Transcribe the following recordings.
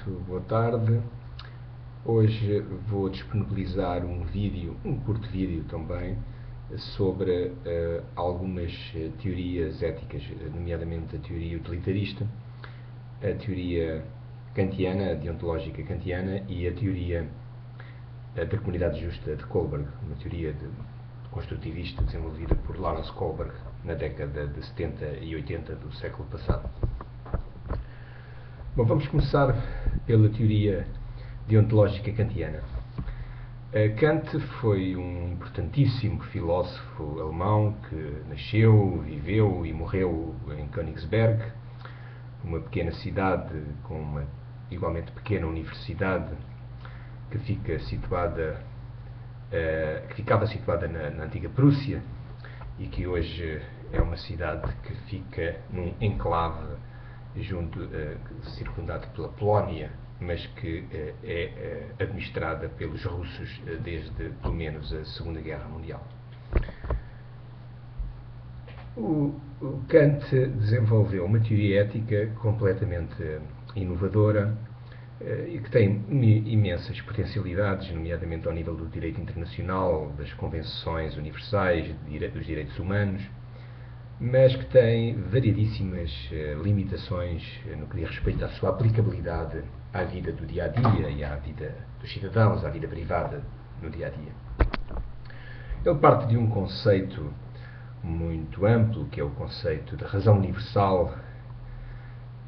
muito boa tarde. Hoje vou disponibilizar um vídeo, um curto vídeo também, sobre algumas teorias éticas, nomeadamente a teoria utilitarista, a teoria kantiana, a deontológica kantiana, e a teoria da comunidade justa de Kohlberg, uma teoria construtivista desenvolvida por Lawrence Kohlberg na década de 70 e 80 do século passado. Bom, vamos começar pela teoria deontológica kantiana. Kant foi um importantíssimo filósofo alemão que nasceu, viveu e morreu em Königsberg, uma pequena cidade com uma igualmente pequena universidade que ficava situada na antiga Prússia e que hoje é uma cidade que fica num enclave circundado pela Polónia, mas que é administrada pelos russos desde pelo menos a Segunda Guerra Mundial. O Kant desenvolveu uma teoria ética completamente inovadora e que tem imensas potencialidades, nomeadamente ao nível do direito internacional, das convenções universais dos direitos humanos, mas que tem variedíssimas limitações no que diz respeito à sua aplicabilidade à vida do dia-a-dia e à vida dos cidadãos, à vida privada no dia-a-dia. Ele parte de um conceito muito amplo, que é o conceito de razão universal,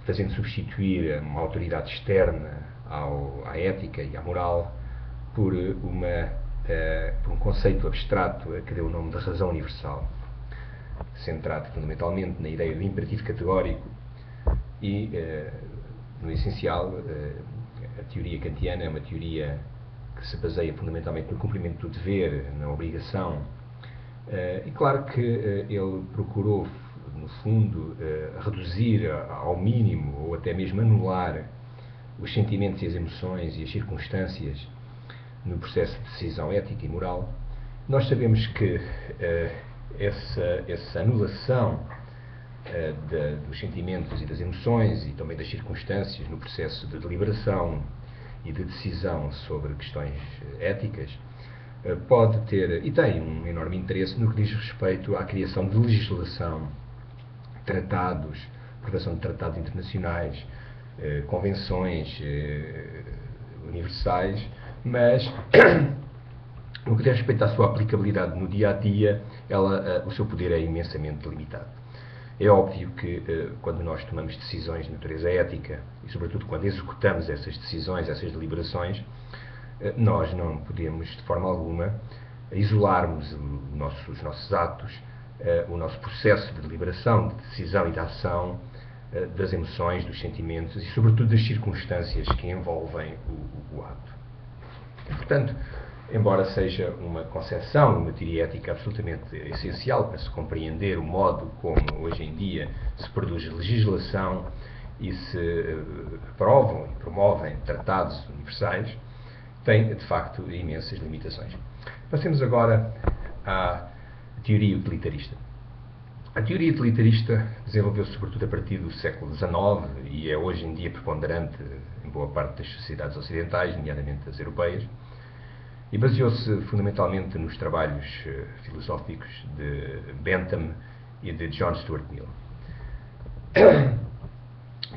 fazendo substituir uma autoridade externa à ética e à moral por um conceito abstrato que deu o nome de razão universal, centrado fundamentalmente na ideia do imperativo categórico e, no essencial, a teoria kantiana é uma teoria que se baseia fundamentalmente no cumprimento do dever, na obrigação, e claro que ele procurou, no fundo, reduzir ao mínimo ou até mesmo anular os sentimentos e as emoções e as circunstâncias no processo de decisão ética e moral. Nós sabemos que essa anulação dos sentimentos e das emoções e também das circunstâncias no processo de deliberação e de decisão sobre questões éticas pode ter e tem um enorme interesse no que diz respeito à criação de legislação, tratados, aprovação de tratados internacionais, convenções universais, mas no que diz respeito à sua aplicabilidade no dia-a-dia, o seu poder é imensamente limitado. É óbvio que quando nós tomamos decisões de natureza ética e sobretudo quando executamos essas decisões, essas deliberações, nós não podemos de forma alguma isolarmos os nossos atos, o nosso processo de deliberação, de decisão e de ação das emoções, dos sentimentos e sobretudo das circunstâncias que envolvem o ato. E, portanto, embora seja uma concepção, uma teoria ética absolutamente essencial para se compreender o modo como hoje em dia se produz legislação e se aprovam e promovem tratados universais, tem de facto imensas limitações. Passemos agora à teoria utilitarista. A teoria utilitarista desenvolveu-se sobretudo a partir do século XIX e é hoje em dia preponderante em boa parte das sociedades ocidentais, nomeadamente as europeias, e baseou-se fundamentalmente nos trabalhos filosóficos de Bentham e de John Stuart Mill.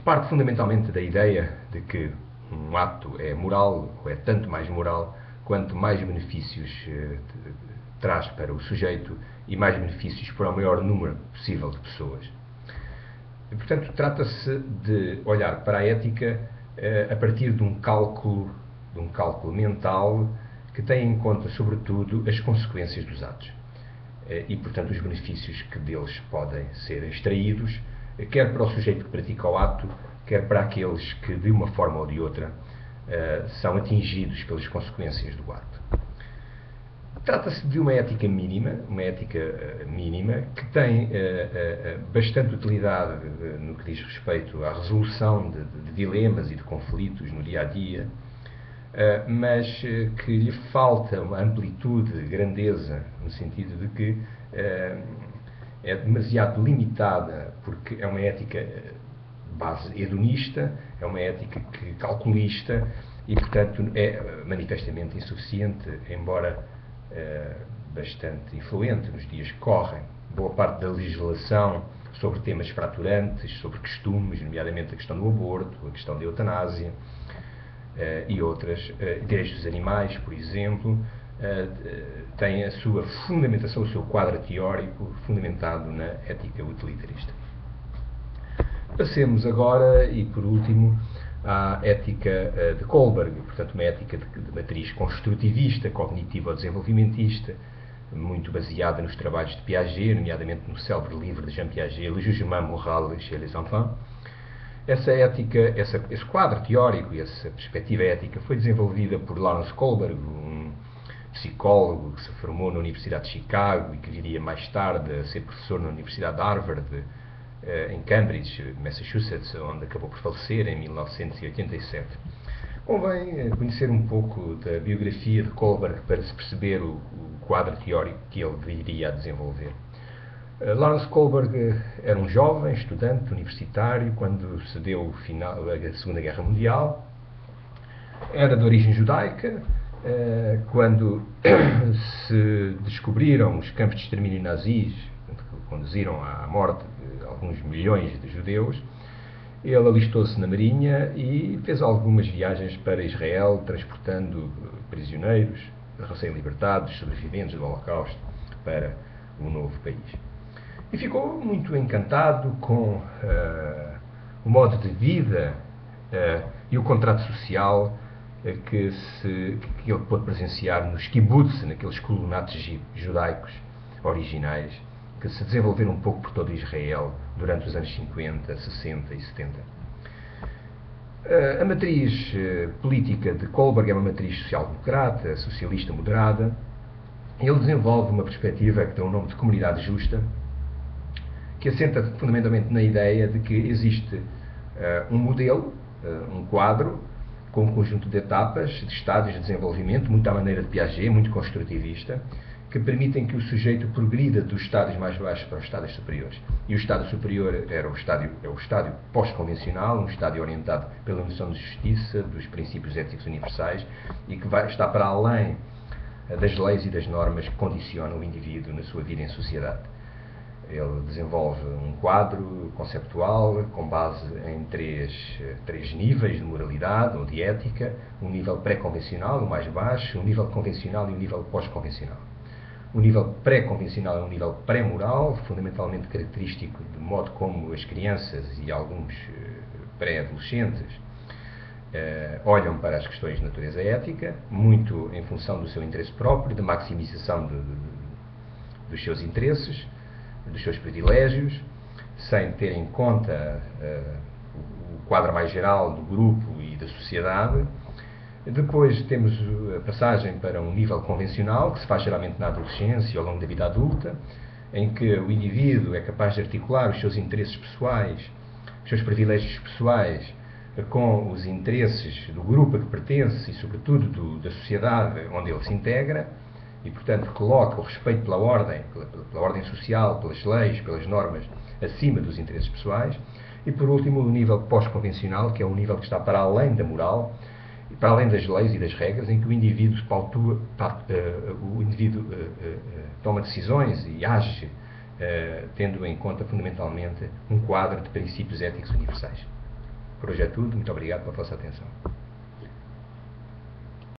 Parte fundamentalmente da ideia de que um ato é moral, ou é tanto mais moral, quanto mais benefícios traz para o sujeito e mais benefícios para o maior número possível de pessoas. E, portanto, trata-se de olhar para a ética a partir de um cálculo mental que tem em conta, sobretudo, as consequências dos atos e, portanto, os benefícios que deles podem ser extraídos, quer para o sujeito que pratica o ato, quer para aqueles que, de uma forma ou de outra, são atingidos pelas consequências do ato. Trata-se de uma ética mínima que tem bastante utilidade no que diz respeito à resolução de dilemas e de conflitos no dia-a-dia, mas que lhe falta uma amplitude, grandeza, no sentido de que é demasiado limitada, porque é uma ética base hedonista, é uma ética calculista e, portanto, é manifestamente insuficiente, embora bastante influente nos dias que correm. Boa parte da legislação sobre temas fraturantes, sobre costumes, nomeadamente a questão do aborto, a questão da eutanásia e outras, direitos dos animais, por exemplo, tem a sua fundamentação, o seu quadro teórico fundamentado na ética utilitarista. Passemos agora, e por último, à ética de Kohlberg, portanto uma ética de matriz construtivista, cognitivo-desenvolvimentista, muito baseada nos trabalhos de Piaget, nomeadamente no célebre livro de Jean Piaget, Le Jugement Moral chez les Enfants. Essa ética, esse quadro teórico e essa perspectiva ética foi desenvolvida por Lawrence Kohlberg, um psicólogo que se formou na Universidade de Chicago e que viria mais tarde a ser professor na Universidade de Harvard, em Cambridge, Massachusetts, onde acabou por falecer em 1987. Convém conhecer um pouco da biografia de Kohlberg para se perceber o quadro teórico que ele viria a desenvolver. Lawrence Kohlberg era um jovem estudante universitário quando se deu a Segunda Guerra Mundial. Era de origem judaica. Quando se descobriram os campos de extermínio nazis, que conduziram à morte de alguns milhões de judeus, ele alistou-se na Marinha e fez algumas viagens para Israel, transportando prisioneiros recém-libertados, sobreviventes do Holocausto, para o novo país. E ficou muito encantado com o modo de vida e o contrato social que ele pôde presenciar nos kibbutz, naqueles colonatos judaicos originais, que se desenvolveram um pouco por todo Israel durante os anos 50, 60 e 70. A matriz política de Kohlberg é uma matriz social-democrata, socialista moderada. Ele desenvolve uma perspectiva que dá o nome de comunidade justa, que assenta fundamentalmente na ideia de que existe um modelo, um quadro, com um conjunto de etapas, de estádios de desenvolvimento, muito à maneira de Piaget, muito construtivista, que permitem que o sujeito progrida dos estádios mais baixos para os estádios superiores. E o estádio superior é o estádio pós-convencional, um estádio orientado pela noção de justiça, dos princípios éticos universais, e que está para além das leis e das normas que condicionam o indivíduo na sua vida em sociedade. Ele desenvolve um quadro conceptual com base em três níveis de moralidade ou de ética: um nível pré-convencional, o mais baixo, um nível convencional e um nível pós-convencional. O nível pré-convencional é um nível pré-moral, fundamentalmente característico do modo como as crianças e alguns pré-adolescentes olham para as questões de natureza ética, muito em função do seu interesse próprio, da maximização dos seus interesses, dos seus privilégios, sem ter em conta o quadro mais geral do grupo e da sociedade. Depois temos a passagem para um nível convencional, que se faz geralmente na adolescência ou ao longo da vida adulta, em que o indivíduo é capaz de articular os seus interesses pessoais, os seus privilégios pessoais, com os interesses do grupo a que pertence e, sobretudo, da sociedade onde ele se integra, e, portanto, coloca o respeito pela ordem social, pelas leis, pelas normas, acima dos interesses pessoais. E, por último, o nível pós-convencional, que é um nível que está para além da moral, para além das leis e das regras, em que o indivíduo toma decisões e age tendo em conta fundamentalmente um quadro de princípios éticos universais. Por hoje é tudo. Muito obrigado pela vossa atenção.